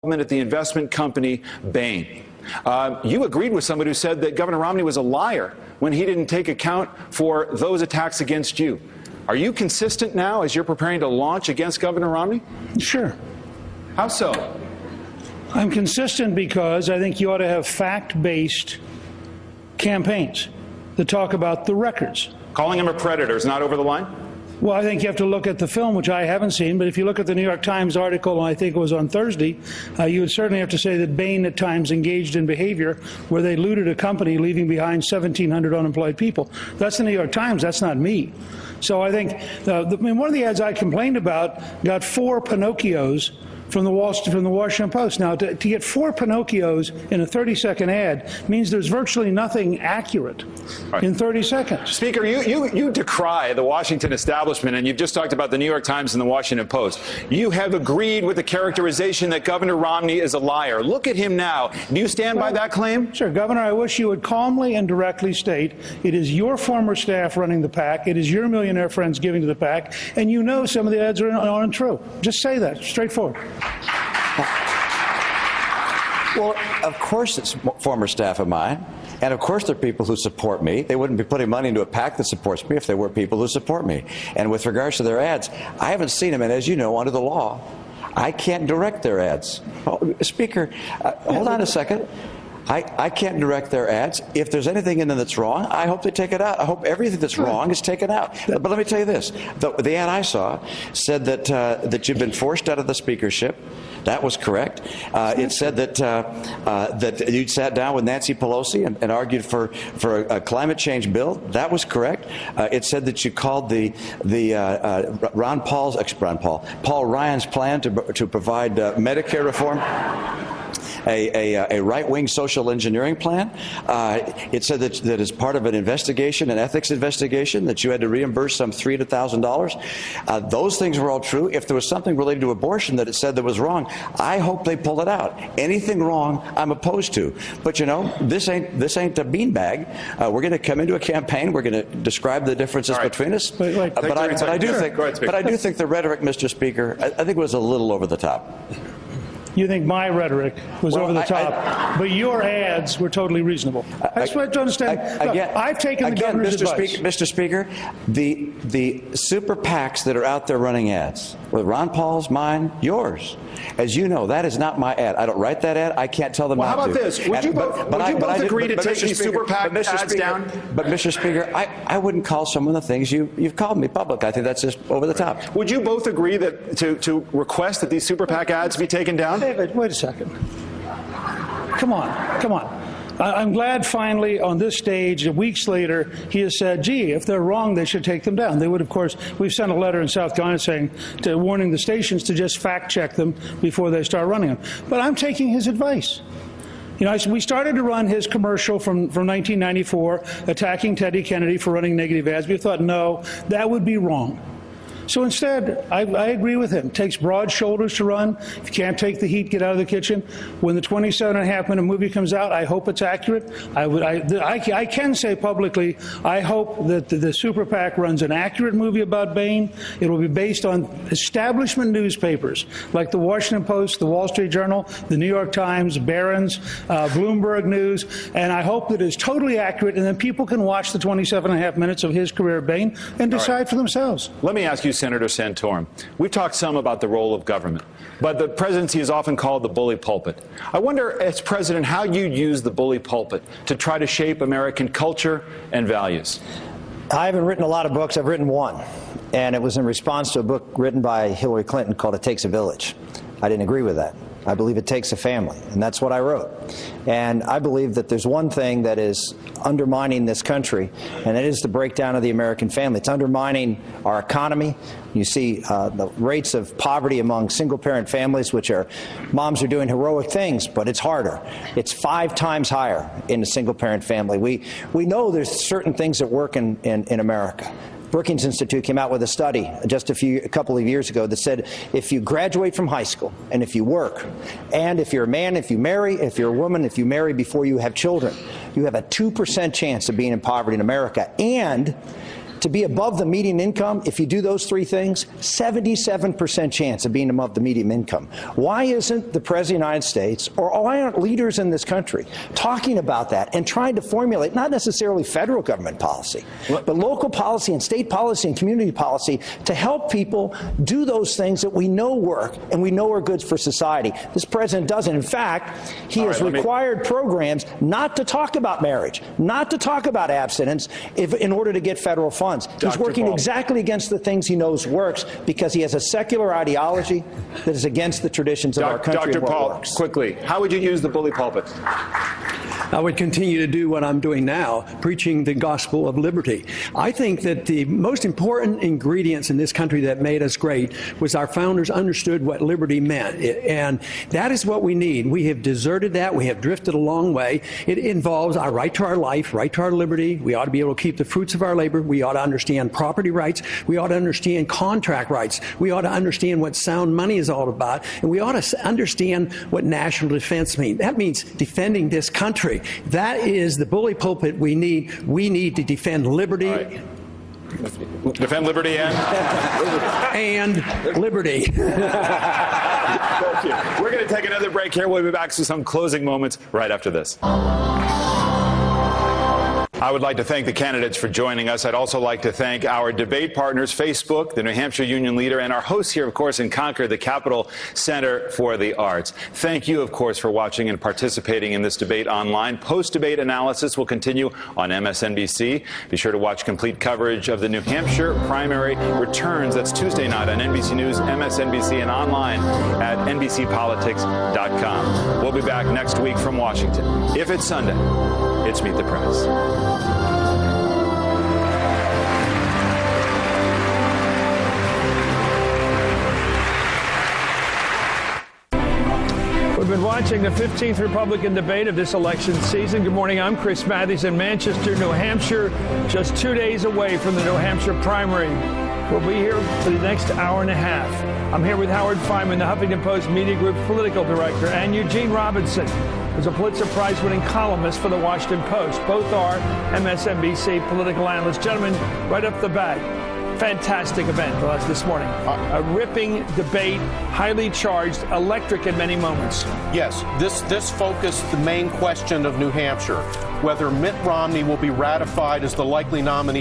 at the investment company Bain. You agreed with somebody who said that Governor Romney was a liar when he didn't take account for those attacks against you. Are you consistent now as you're preparing to launch against Governor Romney? Sure. How so? I'm consistent because I think you ought to have fact-based campaigns that talk about the records. Calling him a predator is not over the line? Well, I think you have to look at the film, which I haven't seen, but if you look at the New York Times article, I think it was on Thursday, you would certainly have to say that Bain at times engaged in behavior where they looted a company, leaving behind 1,700 unemployed people. That's the New York Times. That's not me. So I think one of the ads I complained about got 4 Pinocchios from the Washington Post. Now, to get 4 Pinocchios in a 30-second ad means there's virtually nothing accurate in 30 seconds. Speaker, you decry the Washington establishment, and you've just talked about the New York Times and the Washington Post. You have agreed with the characterization that Governor Romney is a liar. Look at him now. Do you stand by that claim? Sure. Governor, I wish you would calmly and directly state it is your former staff running the PAC, it is your millionaire friends giving to the PAC, and you know some of the ads are untrue. Just say that, straightforward. Well, of course it's former staff of mine, and of course they're people who support me. They wouldn't be putting money into a PAC that supports me if they were people who support me. And with regards to their ads, I haven't seen them, and as you know, under the law, I can't direct their ads. Oh, Speaker, hold on a second. I can't direct their ads. If there's anything in them that's wrong, I hope they take it out. I hope everything that's wrong is taken out. But let me tell you this. The ad I saw said that you've been forced out of the speakership. That was correct. It said that you sat down with Nancy Pelosi and argued for a climate change bill. That was correct. It said that you called Paul Ryan's plan to provide Medicare reform a right-wing social engineering plan. It said that as part of an investigation, an ethics investigation, that you had to reimburse some $300,000. Those things were all true. If there was something related to abortion that it said that was wrong, I hope they pull it out. Anything wrong, I'm opposed to. But you know, this ain't a beanbag. We're going to come into a campaign. We're going to describe the differences between us. But I do think the rhetoric, Mr. Speaker, I think was a little over the top. You think my rhetoric was over the top, but your ads were totally reasonable. I just want to understand. I've taken the governor's advice. Mr. Speaker, the super PACs that are out there running ads, whether Ron Paul's, mine, yours, as you know, that is not my ad. I don't write that ad. I can't tell them not to. Well, how about this? Would you both agree to take these super PAC ads down? But, Mr. Speaker, I wouldn't call some of the things you've called me public. I think that's just over the top. Would you both agree that to request that these super PAC ads be taken down? David, wait a second. Come on. I'm glad finally on this stage, weeks later, he has said, gee, if they're wrong, they should take them down. They would, of course, we've sent a letter in South Carolina warning the stations to just fact check them before they start running them. But I'm taking his advice. You know, we started to run his commercial from 1994, attacking Teddy Kennedy for running negative ads. We thought, no, that would be wrong. So instead, I agree with him. It takes broad shoulders to run. If you can't take the heat, get out of the kitchen. When the 27.5-minute movie comes out, I hope it's accurate. I can say publicly, I hope that the Super PAC runs an accurate movie about Bain. It will be based on establishment newspapers like the Washington Post, the Wall Street Journal, the New York Times, Barron's, Bloomberg News, and I hope that it's totally accurate, and then people can watch the 27.5 minutes of his career at Bain and decide for themselves. Let me ask you, Senator Santorum, we've talked some about the role of government, but the presidency is often called the bully pulpit. I wonder, as president, how you'd use the bully pulpit to try to shape American culture and values. I haven't written a lot of books. I've written one, and it was in response to a book written by Hillary Clinton called It Takes a Village. I didn't agree with that. I believe it takes a family, and that's what I wrote. And I believe that there's one thing that is undermining this country, and it is the breakdown of the American family. It's undermining our economy. You see the rates of poverty among single-parent families, which are moms are doing heroic things, but it's harder. It's 5 times higher in a single-parent family. We know there's certain things that work in America. Brookings Institute came out with a study just a couple of years ago that said if you graduate from high school and if you work, and if you're a man, if you marry, if you're a woman, if you marry before you have children, you have a 2% chance of being in poverty in America. And to be above the median income, if you do those three things, 77% chance of being above the median income. Why isn't the President of the United States, or why aren't leaders in this country talking about that and trying to formulate not necessarily federal government policy, but local policy and state policy and community policy to help people do those things that we know work and we know are good for society? This president doesn't. In fact, he has required programs not to talk about marriage, not to talk about abstinence in order to get federal funds. He's working exactly against the things he knows works because he has a secular ideology that is against the traditions of our country. Dr. Paul, quickly, how would you use the bully pulpit? I would continue to do what I'm doing now, preaching the gospel of liberty. I think that the most important ingredients in this country that made us great was our founders understood what liberty meant. And that is what we need. We have deserted that. We have drifted a long way. It involves our right to our life, right to our liberty. We ought to be able to keep the fruits of our labor. We ought to understand property rights. We ought to understand contract rights. We ought to understand what sound money is all about. And we ought to understand what national defense means. That means defending this country. That is the bully pulpit we need. We need to defend liberty. Right. Defend liberty and liberty. Thank you. We're going to take another break here. We'll be back to some closing moments right after this. I would like to thank the candidates for joining us. I'd also like to thank our debate partners, Facebook, the New Hampshire Union Leader, and our hosts here, of course, in Concord, the Capitol Center for the Arts. Thank you, of course, for watching and participating in this debate online. Post-debate analysis will continue on MSNBC. Be sure to watch complete coverage of the New Hampshire primary returns. That's Tuesday night on NBC News, MSNBC, and online at NBCPolitics.com. We'll be back next week from Washington. If it's Sunday, it's Meet the Press. We've been watching the 15th Republican debate of this election season. Good morning. I'm Chris Matthews in Manchester, New Hampshire, just 2 days away from the New Hampshire primary. We'll be here for the next hour and a half. I'm here with Howard Fineman, the Huffington Post Media Group's political director, and Eugene Robinson, who's a Pulitzer Prize-winning columnist for the Washington Post. Both are MSNBC political analysts. Gentlemen, right up the bat, fantastic event for us this morning. A ripping debate, highly charged, electric in many moments. Yes, this focused the main question of New Hampshire, whether Mitt Romney will be ratified as the likely nominee